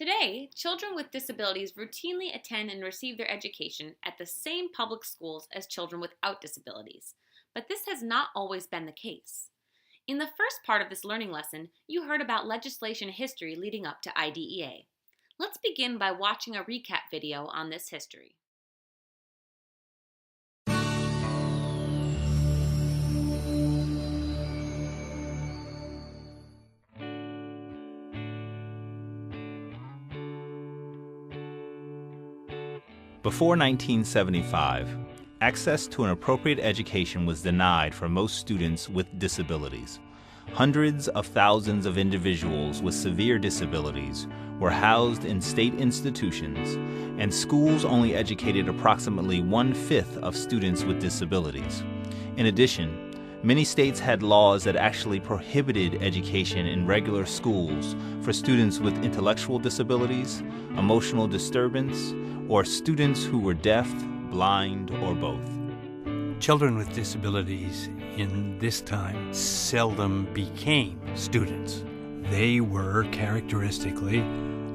Today, children with disabilities routinely attend and receive their education at the same public schools as children without disabilities, but this has not always been the case. In the first part of this learning lesson, you heard about legislation history leading up to IDEA. Let's begin by watching a recap video on this history. Before 1975, access to an appropriate education was denied for most students with disabilities. Hundreds of thousands of individuals with severe disabilities were housed in state institutions, and schools only educated approximately 1/5 of students with disabilities. In addition, many states had laws that actually prohibited education in regular schools for students with intellectual disabilities, emotional disturbance, or students who were deaf, blind, or both. Children with disabilities in this time seldom became students. They were characteristically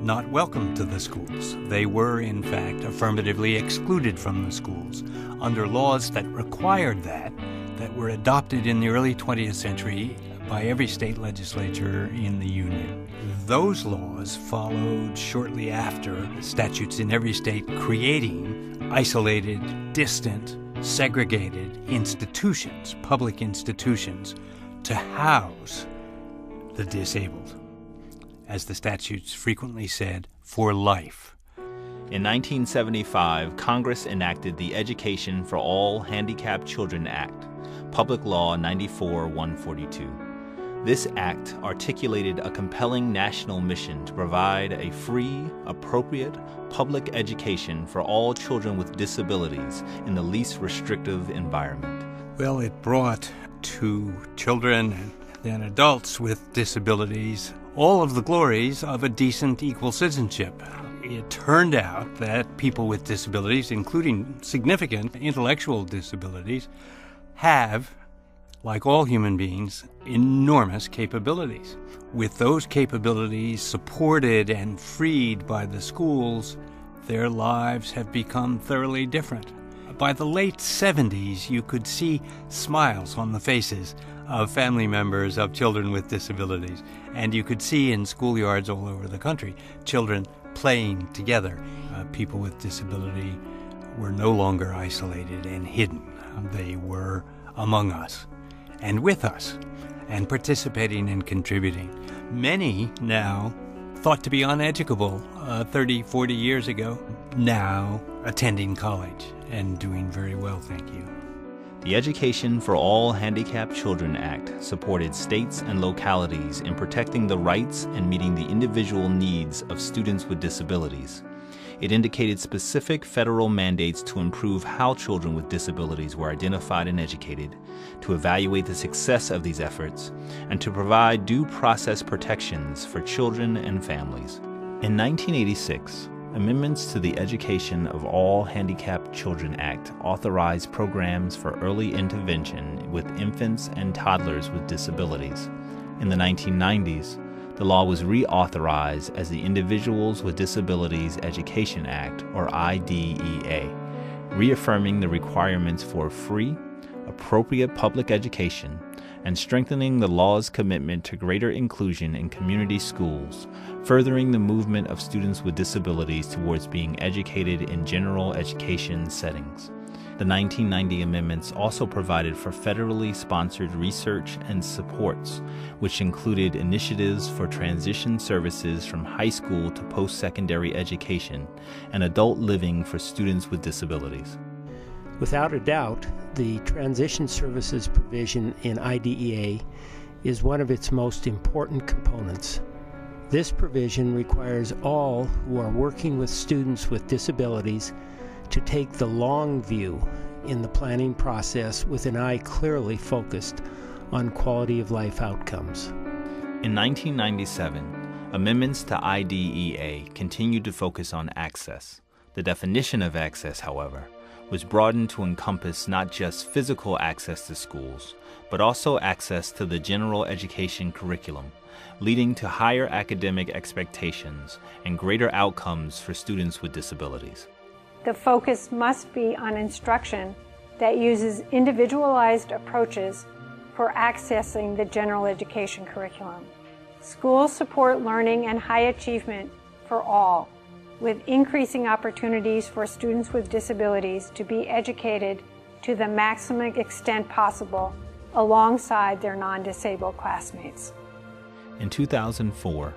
not welcome to the schools. They were, in fact, affirmatively excluded from the schools under laws that required that were adopted in the early 20th century by every state legislature in the Union. Those laws followed shortly after statutes in every state creating isolated, distant, segregated institutions, public institutions, to house the disabled. As the statutes frequently said, for life. In 1975, Congress enacted the Education for All Handicapped Children Act, Public Law 94-142. This act articulated a compelling national mission to provide a free, appropriate, public education for all children with disabilities in the least restrictive environment. Well, it brought to children and adults with disabilities all of the glories of a decent equal citizenship. It turned out that people with disabilities, including significant intellectual disabilities, have, like all human beings, enormous capabilities. With those capabilities supported and freed by the schools, their lives have become thoroughly different. By the late 70s, you could see smiles on the faces of family members of children with disabilities, and you could see in schoolyards all over the country children playing together. People with disability were no longer isolated and hidden. They were among us and with us and participating and contributing. Many now thought to be uneducable 30, 40 years ago, now attending college and doing very well, thank you. The Education for All Handicapped Children Act supported states and localities in protecting the rights and meeting the individual needs of students with disabilities. It indicated specific federal mandates to improve how children with disabilities were identified and educated, to evaluate the success of these efforts, and to provide due process protections for children and families. In 1986, amendments to the Education of All Handicapped Children Act authorized programs for early intervention with infants and toddlers with disabilities. In the 1990s, the law was reauthorized as the Individuals with Disabilities Education Act, or IDEA, reaffirming the requirements for free, appropriate public education, and strengthening the law's commitment to greater inclusion in community schools, furthering the movement of students with disabilities towards being educated in general education settings. The 1990 amendments also provided for federally sponsored research and supports, which included initiatives for transition services from high school to post-secondary education and adult living for students with disabilities. Without a doubt, the transition services provision in IDEA is one of its most important components. This provision requires all who are working with students with disabilities to take the long view in the planning process with an eye clearly focused on quality of life outcomes. In 1997, amendments to IDEA continued to focus on access. The definition of access, however, was broadened to encompass not just physical access to schools, but also access to the general education curriculum, leading to higher academic expectations and greater outcomes for students with disabilities. The focus must be on instruction that uses individualized approaches for accessing the general education curriculum. Schools support learning and high achievement for all, with increasing opportunities for students with disabilities to be educated to the maximum extent possible alongside their non-disabled classmates. In 2004,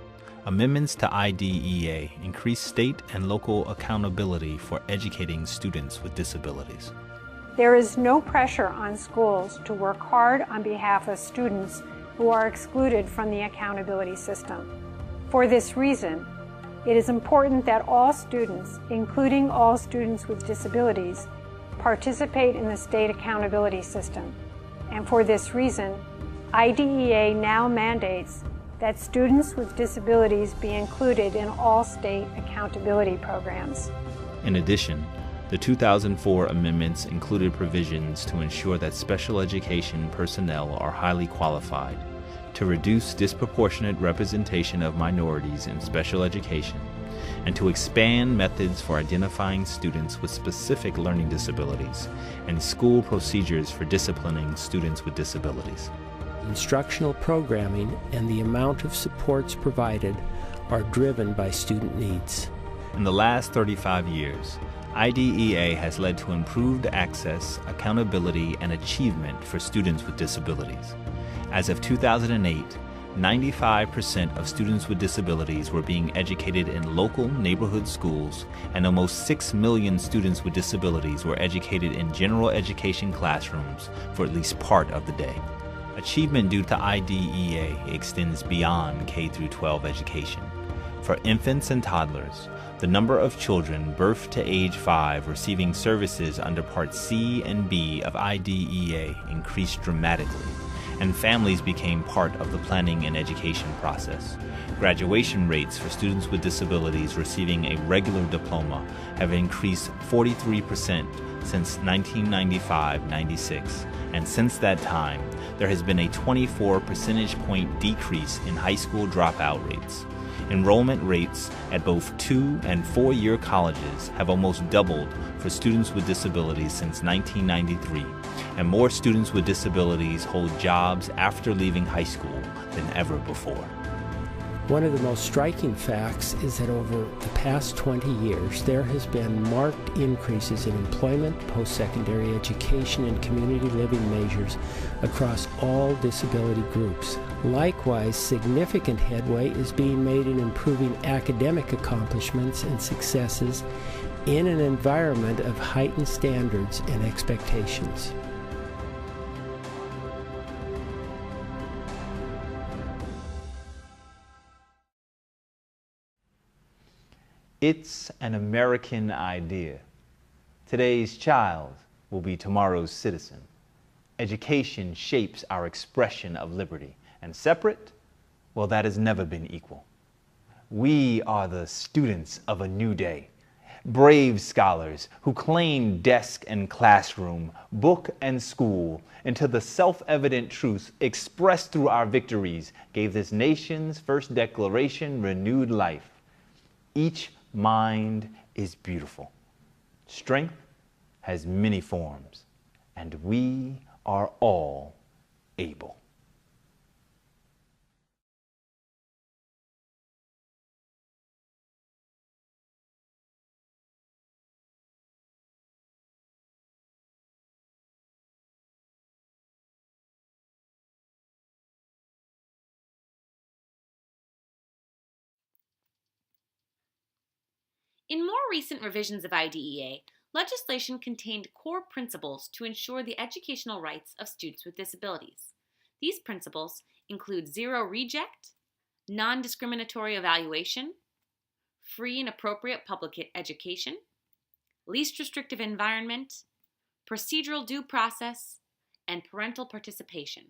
amendments to IDEA increased state and local accountability for educating students with disabilities. There is no pressure on schools to work hard on behalf of students who are excluded from the accountability system. For this reason, it is important that all students, including all students with disabilities, participate in the state accountability system. And for this reason, IDEA now mandates that students with disabilities be included in all state accountability programs. In addition, the 2004 amendments included provisions to ensure that special education personnel are highly qualified, to reduce disproportionate representation of minorities in special education, and to expand methods for identifying students with specific learning disabilities and school procedures for disciplining students with disabilities. Instructional programming and the amount of supports provided are driven by student needs. In the last 35 years, IDEA has led to improved access, accountability, and achievement for students with disabilities. As of 2008, 95% of students with disabilities were being educated in local neighborhood schools, and almost 6 million students with disabilities were educated in general education classrooms for at least part of the day. Achievement due to IDEA extends beyond K-12 education. For infants and toddlers, the number of children birthed to age 5 receiving services under Part C and B of IDEA increased dramatically, and families became part of the planning and education process. Graduation rates for students with disabilities receiving a regular diploma have increased 43% since 1995-96, and since that time, there has been a 24 percentage point decrease in high school dropout rates. Enrollment rates at both 2- and 4-year colleges have almost doubled for students with disabilities since 1993, and more students with disabilities hold jobs after leaving high school than ever before. One of the most striking facts is that over the past 20 years, there has been marked increases in employment, post-secondary education, and community living measures across all disability groups. Likewise, significant headway is being made in improving academic accomplishments and successes in an environment of heightened standards and expectations. It's an American idea. Today's child will be tomorrow's citizen. Education shapes our expression of liberty, and separate, well, that has never been equal. We are the students of a new day, brave scholars who claim desk and classroom, book and school, until the self-evident truths expressed through our victories gave this nation's first declaration renewed life. Each mind is beautiful. Strength has many forms, and we are all able. In more recent revisions of IDEA, legislation contained core principles to ensure the educational rights of students with disabilities. These principles include zero reject, non-discriminatory evaluation, free and appropriate public education, least restrictive environment, procedural due process, and parental participation.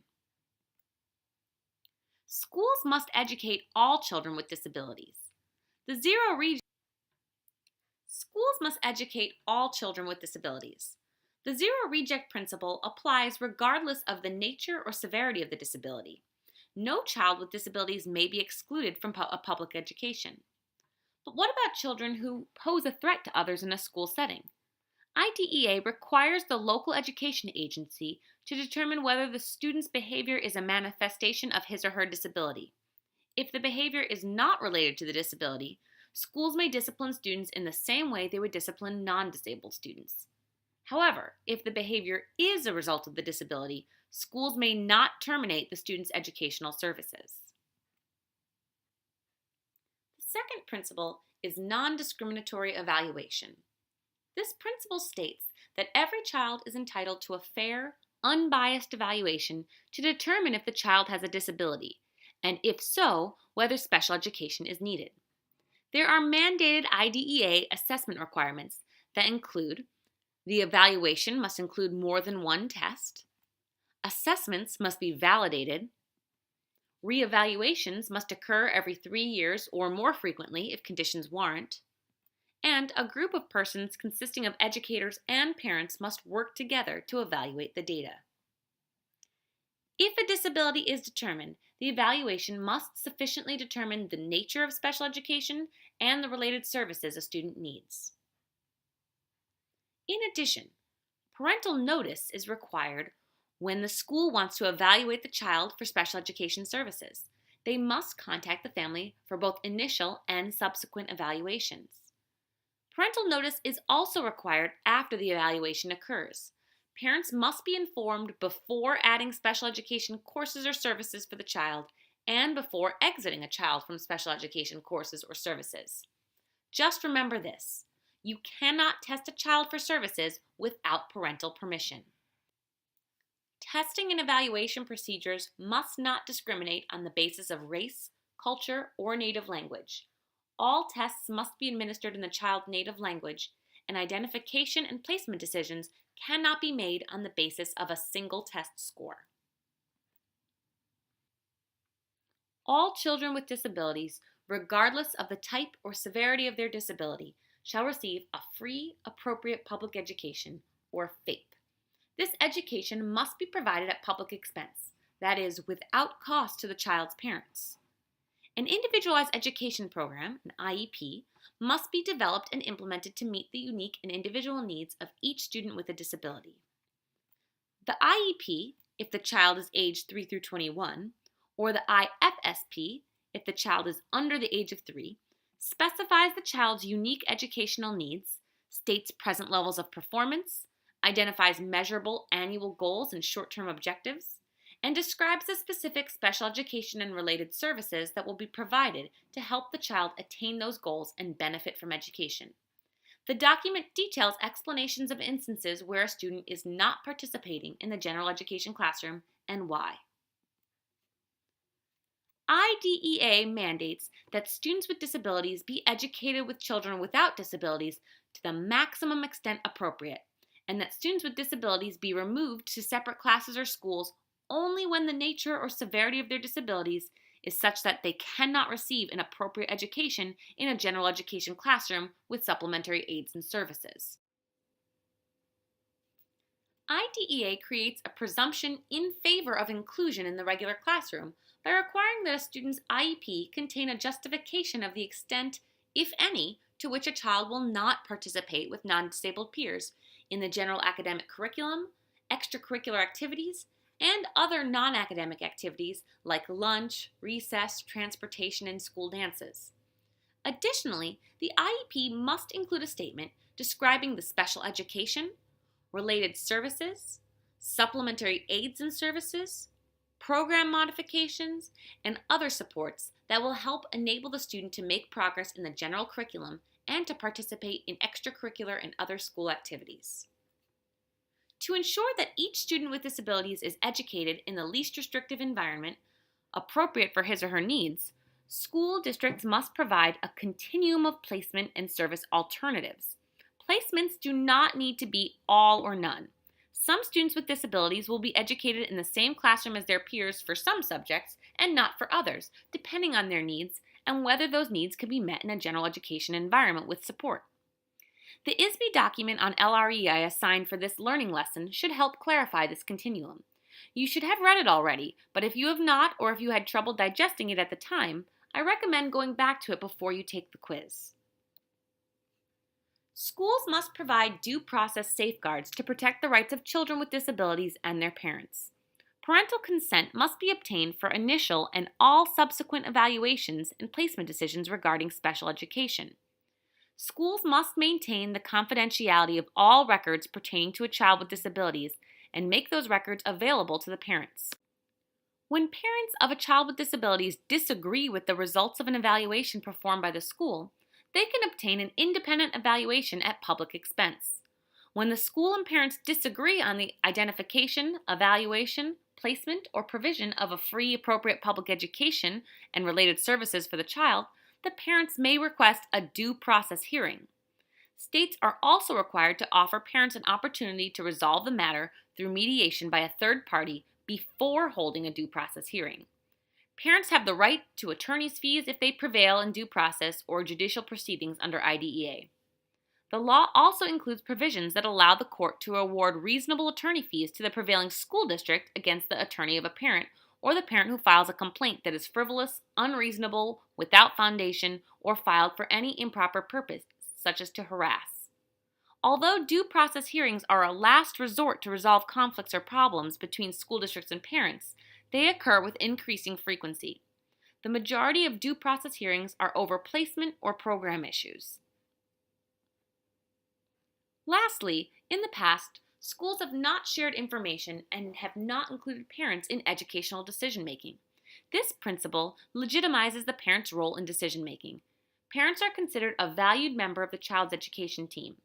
Schools must educate all children with disabilities. Schools must educate all children with disabilities. The zero reject principle applies regardless of the nature or severity of the disability. No child with disabilities may be excluded from a public education. But what about children who pose a threat to others in a school setting? IDEA requires the local education agency to determine whether the student's behavior is a manifestation of his or her disability. If the behavior is not related to the disability, schools may discipline students in the same way they would discipline non-disabled students. However, if the behavior is a result of the disability, schools may not terminate the student's educational services. The second principle is non-discriminatory evaluation. This principle states that every child is entitled to a fair, unbiased evaluation to determine if the child has a disability, and if so, whether special education is needed. There are mandated IDEA assessment requirements that include: the evaluation must include more than one test, assessments must be validated, reevaluations must occur every 3 years or more frequently if conditions warrant, and a group of persons consisting of educators and parents must work together to evaluate the data. If a disability is determined, the evaluation must sufficiently determine the nature of special education and the related services a student needs. In addition, parental notice is required when the school wants to evaluate the child for special education services. They must contact the family for both initial and subsequent evaluations. Parental notice is also required after the evaluation occurs. Parents must be informed before adding special education courses or services for the child and before exiting a child from special education courses or services. Just remember this: you cannot test a child for services without parental permission. Testing and evaluation procedures must not discriminate on the basis of race, culture, or native language. All tests must be administered in the child's native language, and identification and placement decisions cannot be made on the basis of a single test score. All children with disabilities, regardless of the type or severity of their disability, shall receive a free, appropriate public education, or FAPE. This education must be provided at public expense, that is, without cost to the child's parents. An individualized education program, an IEP, must be developed and implemented to meet the unique and individual needs of each student with a disability. The IEP, if the child is aged 3 through 21, or the IFSP, if the child is under the age of 3, specifies the child's unique educational needs, states present levels of performance, identifies measurable annual goals and short-term objectives, and describes the specific special education and related services that will be provided to help the child attain those goals and benefit from education. The document details explanations of instances where a student is not participating in the general education classroom and why. IDEA mandates that students with disabilities be educated with children without disabilities to the maximum extent appropriate, and that students with disabilities be removed to separate classes or schools only when the nature or severity of their disabilities is such that they cannot receive an appropriate education in a general education classroom with supplementary aids and services. IDEA creates a presumption in favor of inclusion in the regular classroom by requiring that a student's IEP contain a justification of the extent, if any, to which a child will not participate with non-disabled peers in the general academic curriculum, extracurricular activities, and other non-academic activities like lunch, recess, transportation, and school dances. Additionally, the IEP must include a statement describing the special education, related services, supplementary aids and services, program modifications, and other supports that will help enable the student to make progress in the general curriculum and to participate in extracurricular and other school activities. To ensure that each student with disabilities is educated in the least restrictive environment appropriate for his or her needs, school districts must provide a continuum of placement and service alternatives. Placements do not need to be all or none. Some students with disabilities will be educated in the same classroom as their peers for some subjects and not for others, depending on their needs and whether those needs can be met in a general education environment with support. The ISB document on LRE I assigned for this learning lesson should help clarify this continuum. You should have read it already, but if you have not, or if you had trouble digesting it at the time, I recommend going back to it before you take the quiz. Schools must provide due process safeguards to protect the rights of children with disabilities and their parents. Parental consent must be obtained for initial and all subsequent evaluations and placement decisions regarding special education. Schools must maintain the confidentiality of all records pertaining to a child with disabilities and make those records available to the parents. When parents of a child with disabilities disagree with the results of an evaluation performed by the school, they can obtain an independent evaluation at public expense. When the school and parents disagree on the identification, evaluation, placement, or provision of a free, appropriate public education and related services for the child, the parents may request a due process hearing. States are also required to offer parents an opportunity to resolve the matter through mediation by a third party before holding a due process hearing. Parents have the right to attorney's fees if they prevail in due process or judicial proceedings under IDEA. The law also includes provisions that allow the court to award reasonable attorney fees to the prevailing school district against the attorney of a parent or the parent who files a complaint that is frivolous, unreasonable, without foundation, or filed for any improper purpose, such as to harass. Although due process hearings are a last resort to resolve conflicts or problems between school districts and parents, they occur with increasing frequency. The majority of due process hearings are over placement or program issues. Lastly, in the past, schools have not shared information and have not included parents in educational decision-making. This principle legitimizes the parent's role in decision-making. Parents are considered a valued member of the child's education team.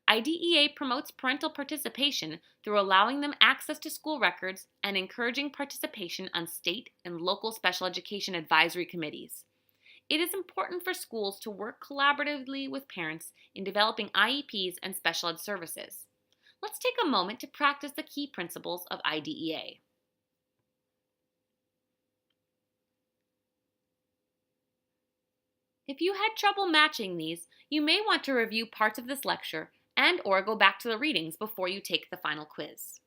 IDEA promotes parental participation through allowing them access to school records and encouraging participation on state and local special education advisory committees. It is important for schools to work collaboratively with parents in developing IEPs and special ed services. Let's take a moment to practice the key principles of IDEA. If you had trouble matching these, you may want to review parts of this lecture and/or go back to the readings before you take the final quiz.